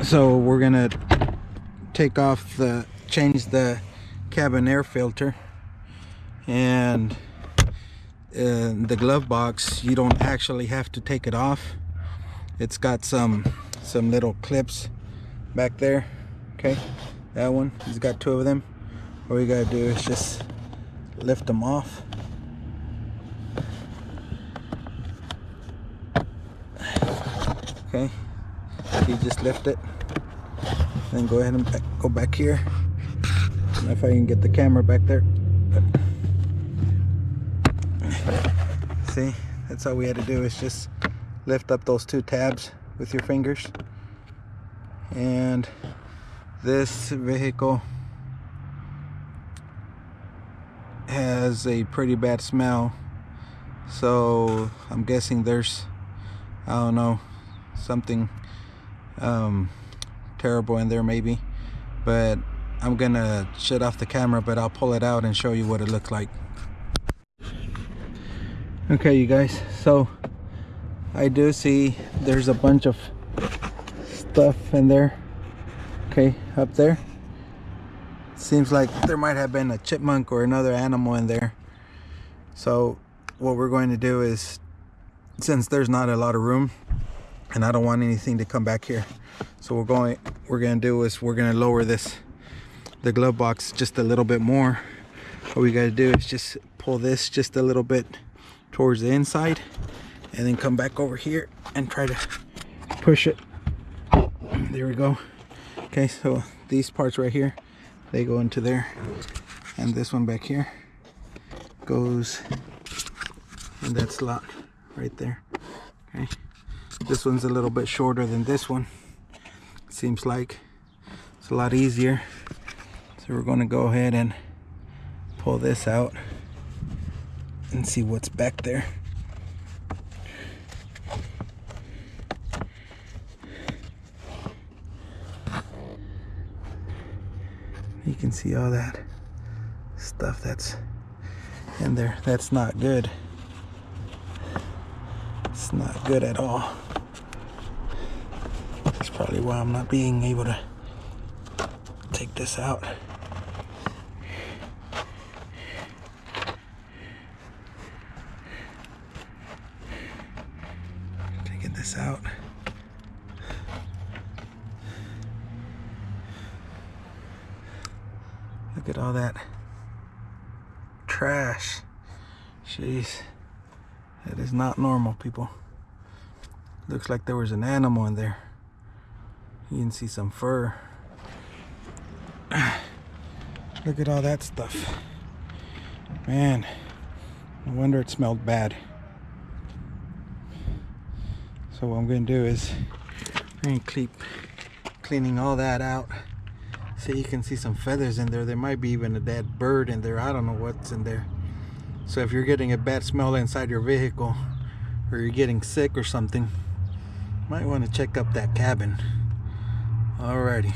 So we're gonna change the cabin air filter, and the glove box, you don't actually have to take it off. It's got some little clips back there. Okay, that one, it's got 2 of them. All you gotta do is just lift them off. Okay, you just lift it, then go ahead and go back here. I don't know if I can get the camera back there. See, that's all we had to do, is just lift up those 2 tabs with your fingers. And this vehicle has a pretty bad smell, so I'm guessing there's, I don't know, something terrible in there maybe, but I'm gonna shut off the camera, but I'll pull it out and show you what it looks like. Okay, you guys, so I do see there's a bunch of stuff in there. Okay, up there, seems like there might have been a chipmunk or another animal in there. So what we're going to do is, since there's not a lot of room and I don't want anything to come back here, so we're going to lower the glove box just a little bit more. What we got to do is just pull this just a little bit towards the inside, and then come back over here and try to push it. There we go. Okay, so these parts right here, they go into there, and this one back here goes in that slot right there. Okay, this one's a little bit shorter than this one. Seems like it's a lot easier. So we're going to go ahead and pull this out and see what's back there. You can see all that stuff that's in there. That's not good. It's not good at all. That's probably why I'm not being able to take this out. Taking this out. Look at all that trash. Jeez, that is not normal, people. Looks like there was an animal in there. You can see some fur. Look at all that stuff. Man, no wonder it smelled bad. So what I'm going to do is I'm going to keep cleaning all that out. See, you can see some feathers in there. There might be even a dead bird in there. I don't know what's in there. So if you're getting a bad smell inside your vehicle, or you're getting sick or something, you might want to check up that cabin. Alrighty.